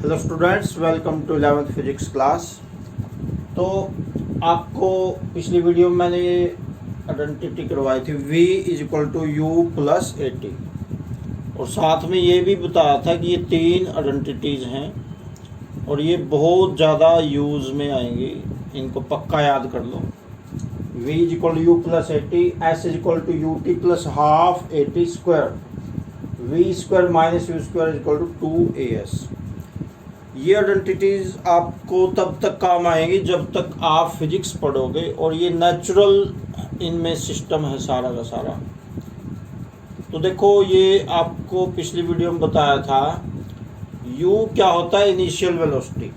Hello students, welcome to 11th physics class. तो आपको पिछली वीडियो में मैंने ये आइडेंटिटी करवाई थी v is equal to you plus a t, और साथ में ये भी बताया था कि ये तीन आइडेंटिटीज़ हैं और ये बहुत ज़्यादा यूज़ में आएंगी, इनको पक्का याद कर लो। v is equal to you plus a t, s is equal to u t plus half a t square, v square minus you square is equal to 2as। ये आइडेंटिटीज आपको तब तक काम आएंगी जब तक आप फिजिक्स पढ़ोगे, और ये नेचुरल इनमें सिस्टम है सारा का सारा। तो देखो, ये आपको पिछली वीडियो में बताया था u क्या होता है, इनिशियल वेलोसिटी।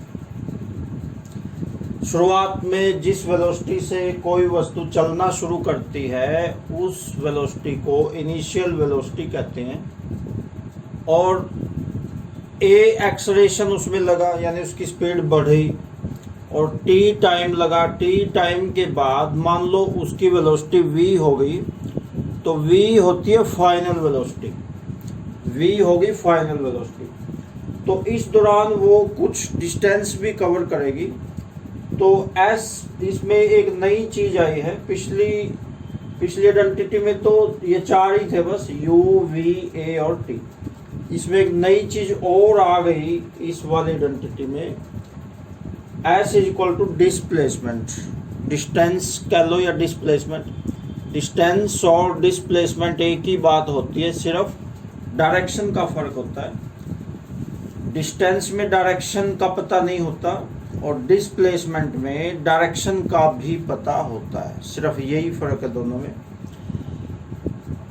शुरुआत में जिस वेलोसिटी से कोई वस्तु चलना शुरू करती है उस वेलोसिटी को इनिशियल वेलोसिटी कहते हैं। और a एक्सेलरेशन उसमें लगा, यानी उसकी स्पीड बढ़ी, और t टाइम लगा। t टाइम के बाद मान लो उसकी वेलोसिटी v हो गई, तो v होती है फाइनल वेलोसिटी, v होगी फाइनल वेलोसिटी। तो इस दौरान वो कुछ डिस्टेंस भी कवर करेगी। तो s इसमें एक नई चीज़ आई है। पिछली आइडेंटिटी में तो ये चार ही थे बस, u, v, a और t। इसमें एक नई चीज और आ गई इस वाली आइडेंटिटी में, s is equal to displacement. Distance कह लो या डिस्प्लेसमेंट। डिस्टेंस और डिस्प्लेसमेंट एक ही बात होती है, सिर्फ डायरेक्शन का फर्क होता है। डिस्टेंस में डायरेक्शन का पता नहीं होता और डिस्प्लेसमेंट में डायरेक्शन का भी पता होता है, सिर्फ यही फर्क है दोनों में।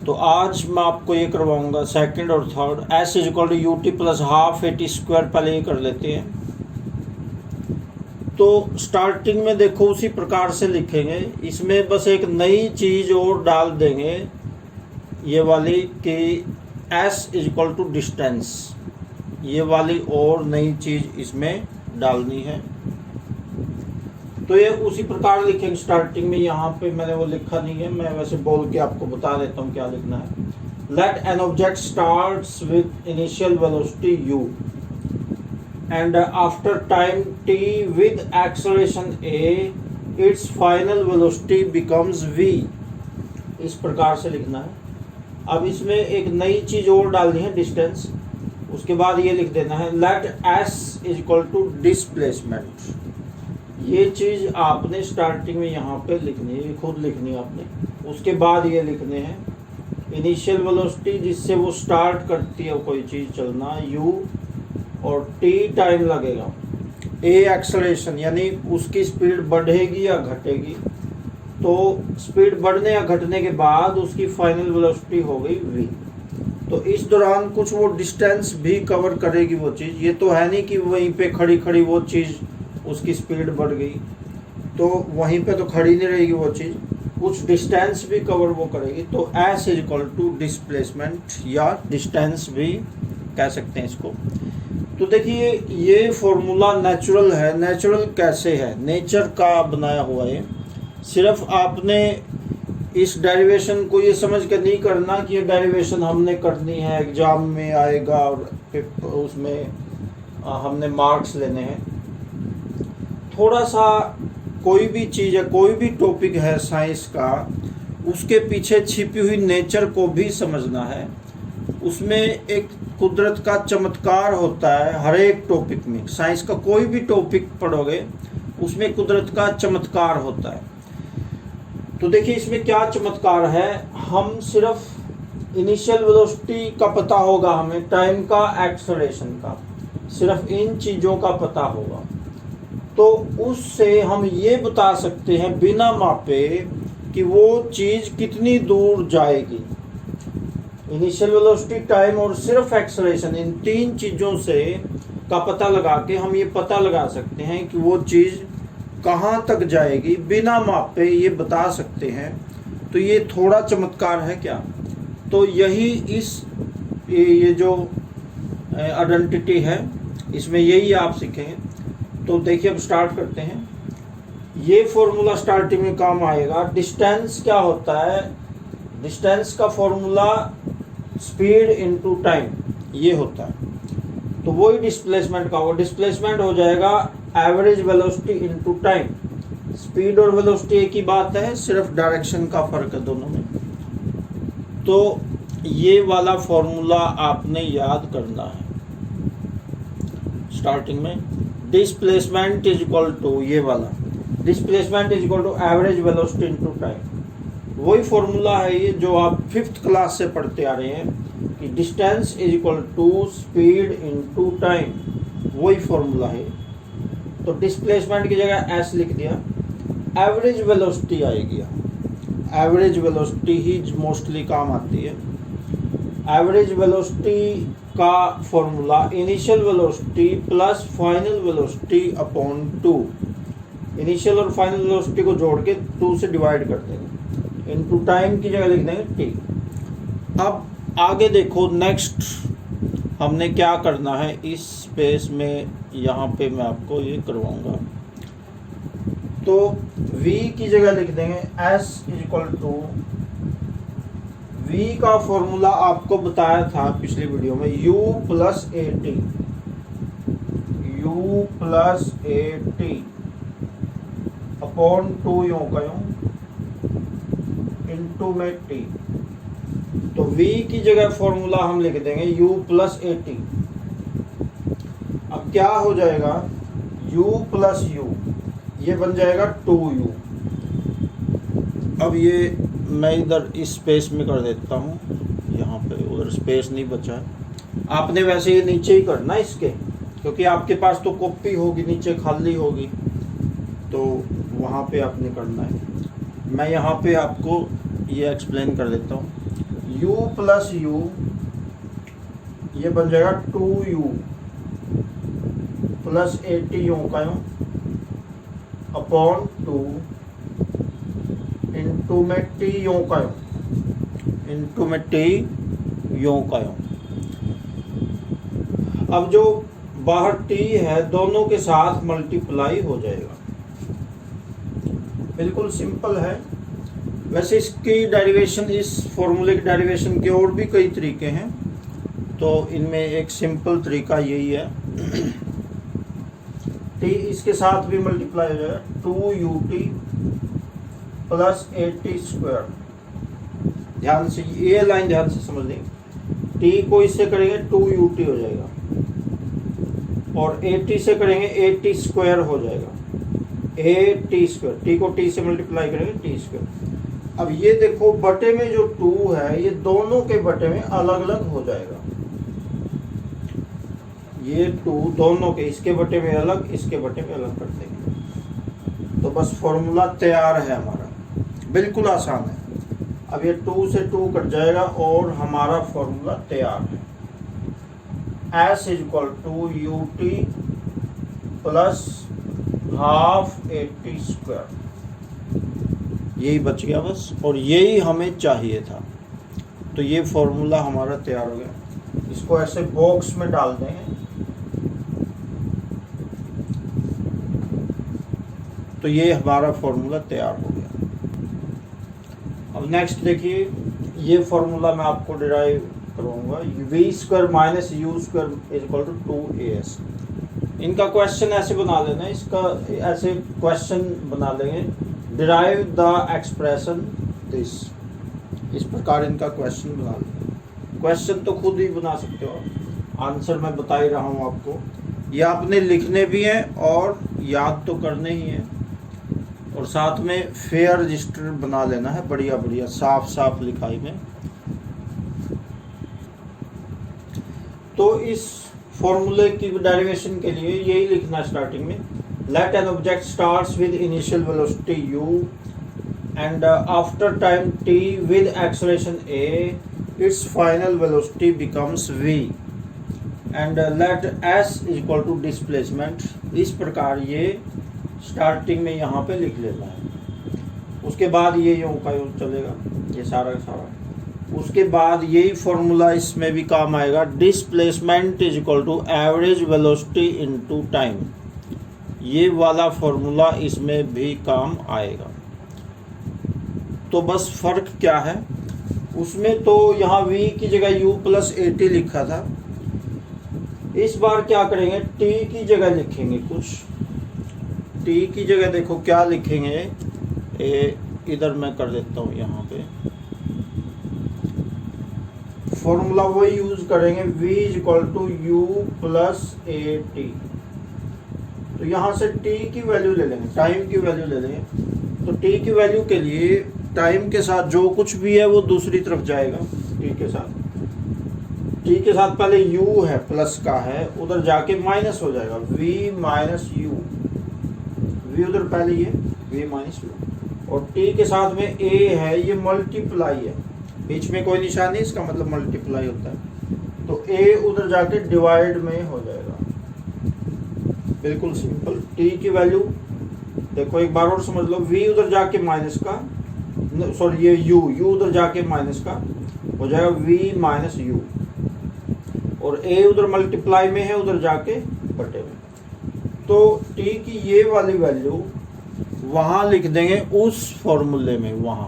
तो आज मैं आपको ये करवाऊंगा सेकंड और third. s is equal to u t plus half a t square, पहले ये कर लेते हैं। तो स्टार्टिंग में देखो उसी प्रकार से लिखेंगे, इसमें बस एक नई चीज और डाल देंगे, ये वाली कि s is equal to distance, ये वाली और नई चीज इसमें डालनी है। तो ये उसी प्रकार लिखेंगे स्टार्टिंग में। यहाँ पे मैंने वो लिखा नहीं है, मैं वैसे बोल के आपको बता देता हूँ क्या लिखना है। Let an object starts with initial velocity u and after time t with acceleration a its final velocity becomes v। इस प्रकार से लिखना है। अब इसमें एक नई चीज और डालनी है, डिस्टेंस। उसके बाद ये लिख देना है let s is equal to displacement. ये चीज आपने स्टार्टिंग में यहाँ पे लिखनी है, खुद लिखनी है आपने। उसके बाद ये लिखने हैं इनिशियल वेलोसिटी जिससे वो स्टार्ट करती है कोई चीज चलना, u, और t टाइम लगेगा, a एक्सेलरेशन यानी उसकी स्पीड बढ़ेगी या घटेगी। तो स्पीड बढ़ने या घटने के बाद उसकी फाइनल वेलोसिटी हो गई v। तो इस दौरान कुछ वो डिस्टेंस भी कवर करेगी वो चीज़। ये तो है नहीं कि वहीं पे खड़ी खड़ी वो चीज़ उसकी स्पीड बढ़ गई तो वहीं पे तो खड़ी नहीं रहेगी वो चीज़, कुछ डिस्टेंस भी कवर वो करेगी। तो s is equal to displacement या डिस्टेंस भी कह सकते हैं इसको। तो देखिए, ये फॉर्मूला नेचुरल है। नेचुरल कैसे है? नेचर का बनाया हुआ है। सिर्फ आपने इस डेरिवेशन को ये समझ कर नहीं करना कि ये डेरिवेशन हमने करनी है, एग्जाम में आएगा और उसमें हमने मार्क्स लेने हैं। थोड़ा सा कोई भी चीज़ है, कोई भी टॉपिक है साइंस का, उसके पीछे छिपी हुई नेचर को भी समझना है। उसमें एक कुदरत का चमत्कार होता है हर एक टॉपिक में। साइंस का कोई भी टॉपिक पढ़ोगे उसमें कुदरत का चमत्कार होता है। तो देखिए, इसमें क्या चमत्कार है। हम सिर्फ इनिशियल वेलोसिटी का पता होगा, हमें टाइम का, एक्सेलरेशन का, सिर्फ इन चीज़ों का पता होगा। तो उससे हम ये बता सकते हैं बिना मापे कि वो चीज़ कितनी दूर जाएगी। इनिशियल वेलोसिटी, टाइम और सिर्फ एक्सेलरेशन, इन तीन चीज़ों से का पता लगा के हम ये पता लगा सकते हैं कि वो चीज़ कहाँ तक जाएगी, बिना मापे ये बता सकते हैं। तो ये थोड़ा चमत्कार है क्या? तो यही ये जो आइडेंटिटी है इसमें यही आप सीखेंगे। तो देखिए, अब स्टार्ट करते हैं। ये फॉर्मूला स्टार्टिंग में काम आएगा। डिस्टेंस क्या होता है? डिस्टेंस का फॉर्मूला स्पीड इनटू टाइम ये होता है। तो वही डिस्प्लेसमेंट का होगा। डिस्प्लेसमेंट हो जाएगा average velocity into time. Speed और वेलोसिटी एक ही बात है, सिर्फ डायरेक्शन का फर्क है दोनों में। तो ये वाला फॉर्मूला आपने याद करना है स्टार्टिंग में। डिस्प्लेसमेंट इज इक्वल टू, ये वाला displacement is equal to average velocity into time. वही फॉर्मूला है ये जो आप 5th क्लास से पढ़ते आ रहे हैं कि distance is equal to speed into time, वही फॉर्मूला है। तो डिस्प्लेसमेंट की जगह एस लिख दिया, एवरेज वेलोसिटी आएगी। एवरेज वेलोसिटी ही मोस्टली काम आती है। एवरेज वेलोसिटी का formula initial velocity plus final velocity upon 2। Initial और फाइनल वेलोसिटी को जोड़ के 2 से डिवाइड कर देंगे, इनटू टाइम की जगह लिख देंगे टी। अब आगे देखो, नेक्स्ट हमने क्या करना है इस स्पेस में, यहाँ पे मैं आपको ये करवाऊंगा। तो v की जगह लिख देंगे s is equal to, v का फॉर्मूला आपको बताया था पिछली वीडियो में, u plus a t, u plus a t upon 2 यूं का यूं इनटू में t। तो v की जगह फॉर्मूला हम लिख देंगे u प्लस ए टी। अब क्या हो जाएगा, u प्लस u, ये बन जाएगा 2u। अब ये मैं इधर इस स्पेस में कर देता हूँ, यहाँ पे उधर स्पेस नहीं बचा है। आपने वैसे ये नीचे ही करना इसके, क्योंकि आपके पास तो कॉपी होगी नीचे खाली होगी, तो वहाँ पे आपने करना है। मैं यहाँ पे आपको ये एक्सप्लेन कर देता हूँ। u प्लस u, ये बन जाएगा 2u प्लस 80 यूं का यूं अपॉन 2 इंटू में टी यूं का यूं, इंटू में टी यूं का यूं। अब जो बाहर टी है दोनों के साथ मल्टीप्लाई हो जाएगा। बिल्कुल सिंपल है। वैसे इसकी डेरिवेशन, इस फॉर्मूले की डेरिवेशन के और भी कई तरीके हैं, तो इनमें एक सिंपल तरीका यही है। टी इसके साथ भी मल्टीप्लाई हो जाएगा, 2ut प्लस 80 स्क्वायर। ध्यान से ये लाइन ध्यान से समझ लेंगे। टी को इससे करेंगे 2ut हो जाएगा, और 80 से करेंगे 80 स्क्वायर हो जाएगा, 80 स्क्वायर। टी को टी से मल्टीप्लाई करेंगे टी स्क्वायर। अब ये देखो बटे में जो 2 है ये दोनों के बटे में अलग अलग हो जाएगा। ये 2 दोनों के, इसके बटे में अलग, इसके बटे में अलग कर देंगे, तो बस फॉर्मूला तैयार है हमारा। बिल्कुल आसान है। अब ये 2 से 2 कट जाएगा और हमारा फॉर्मूला तैयार है। s is equal to u t plus half 80 square. यही बच गया बस, और यही हमें चाहिए था। तो ये फॉर्मूला हमारा तैयार हो गया। इसको ऐसे बॉक्स में डाल देंगे, तो ये हमारा फॉर्मूला तैयार हो गया। अब नेक्स्ट देखिए, ये फॉर्मूला मैं आपको डिराइव करवाऊंगा। V square minus you square is equal to 2as। इनका क्वेश्चन ऐसे बना लेना, इसका ऐसे क्वेश्चन बना लेंगे, डिराइव द एक्सप्रेशन दिस। इस प्रकार इनका क्वेश्चन बना लेंगे। क्वेश्चन तो खुद ही बना सकते हो, आंसर मैं बता ही रहा हूँ आपको। ये आपने लिखने भी हैं और याद तो करने ही हैं, और साथ में फेयर रजिस्टर बना लेना है, बढ़िया बढ़िया साफ साफ लिखाई में। तो इस फॉर्मूले की डेरिवेशन के लिए यही लिखना स्टार्टिंग में, let an object starts with initial velocity u and after time t with acceleration a, its final velocity becomes v and let s is equal to displacement। इस प्रकार ये स्टार्टिंग में यहाँ पे लिख लेना है। उसके बाद ये यूं का यूं चलेगा, ये सारा का सारा। उसके बाद यही फॉर्मूला इसमें भी काम आएगा, displacement is equal to average velocity into time. ये वाला फॉर्मूला इसमें भी काम आएगा। तो बस फर्क क्या है उसमें, तो यहाँ v की जगह u प्लस 80 लिखा था, इस बार क्या करेंगे, टी की जगह लिखेंगे कुछ, टी की जगह देखो क्या लिखेंगे, इधर मैं कर देता हूँ, यहाँ पे फॉर्मूला वही यूज करेंगे, v equal to you plus a t. तो यहाँ से t की वैल्यू ले लेंगे, टाइम की वैल्यू ले लेंगे। तो t की वैल्यू के लिए टाइम के साथ जो कुछ भी है वो दूसरी तरफ जाएगा, t के साथ। t के साथ पहले u है, प्लस का है, उधर जाके माइनस हो जाएगा, v माइनस यू, v उधर पहले ये v माइनस यू। और t के साथ में a है, ये मल्टीप्लाई है, बीच में कोई निशान नहीं, इसका मतलब मल्टीप्लाई होता है। तो a उधर जाके डिवाइड में हो जाएगा, बिल्कुल सिंपल। t की वैल्यू देखो एक बार और समझ लो, v उधर जाके माइनस का, सॉरी ये u उधर जाके माइनस का हो जाएगा v माइनस यू, और a उधर मल्टीप्लाई में है, उधर जाके बटे में। तो t की ये वाली वैल्यू वहां लिख देंगे उस फॉर्मूले में, वहां।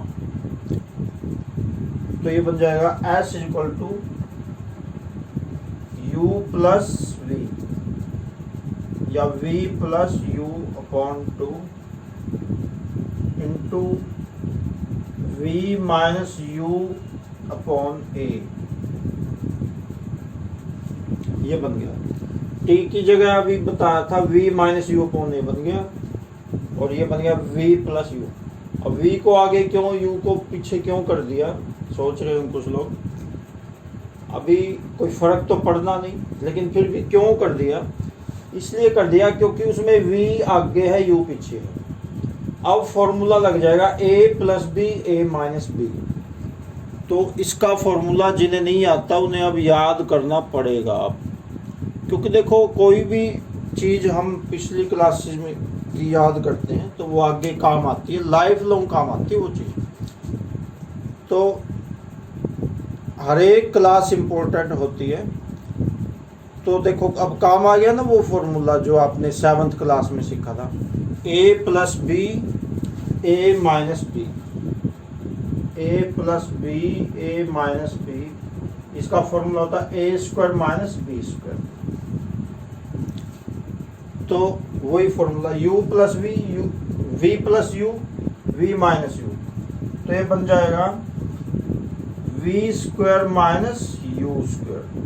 तो ये बन जाएगा s equal to you plus V, या v plus U upon two into v minus U upon A. ये बन गया। t की जगह अभी बताया था v माइनस यू अपॉन ए बन गया, और ये बन गया v प्लस यू। अब v को आगे क्यों, u को पीछे क्यों कर दिया, सोच रहे हैं कुछ लोग। अभी कोई फर्क तो पड़ना नहीं, लेकिन फिर भी क्यों कर दिया, इसलिए कर दिया क्योंकि उसमें v आगे है, u पीछे है। अब फॉर्मूला लग जाएगा a plus b, a minus b. तो इसका फॉर्मूला जिन्हें नहीं आता उन्हें अब याद करना पड़ेगा अब, क्योंकि देखो कोई भी चीज़ हम पिछली क्लासेस में की याद करते हैं तो वो आगे काम आती है, लाइफ लॉन्ग काम आती है वो चीज़। तो हर एक क्लास इम्पोर्टेंट होती है। तो देखो अब काम आ गया ना वो फॉर्मूला जो आपने 7th क्लास में सीखा था, a plus b, a minus b, a plus b, a minus b. इसका फॉर्मूला होता है a square minus b square. तो वही formula u plus v, v plus u, v minus u. तो ये बन जाएगा v square minus you square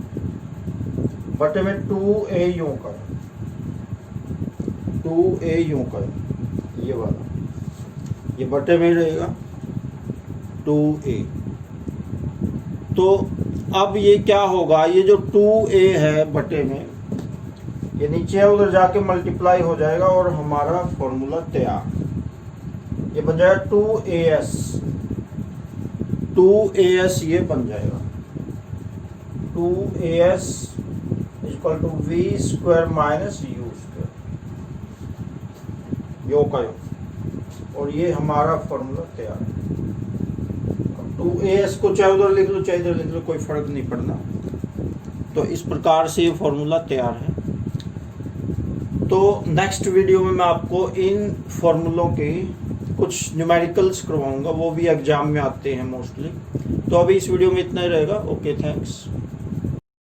बटे में 2a यूं कर, 2a यूं कर, ये वाला, ये बटे में रहेगा 2a। तो अब ये क्या होगा, ये जो 2a है बटे में, ये नीचे है, उधर जाके मल्टीप्लाई हो जाएगा और हमारा फॉर्मूला तैयार। ये बन जाएगा 2as, 2as ये बन जाएगा 2as equal to V square minus you square, यो का यो, और ये हमारा फॉर्मूला तैयार है। 2as को चाहे उधर लिख लो चाहे इधर लिख लो, कोई फर्क नहीं पड़ना। तो इस प्रकार से ये फॉर्मूला तैयार है। तो नेक्स्ट वीडियो में मैं आपको इन फॉर्मूलों के कुछ न्यूमेरिकल्स करवाऊंगा, वो भी एग्जाम में आते हैं मोस्टली। तो अभी इस वीडियो में इतना ही रहेगा। Okay, thanks.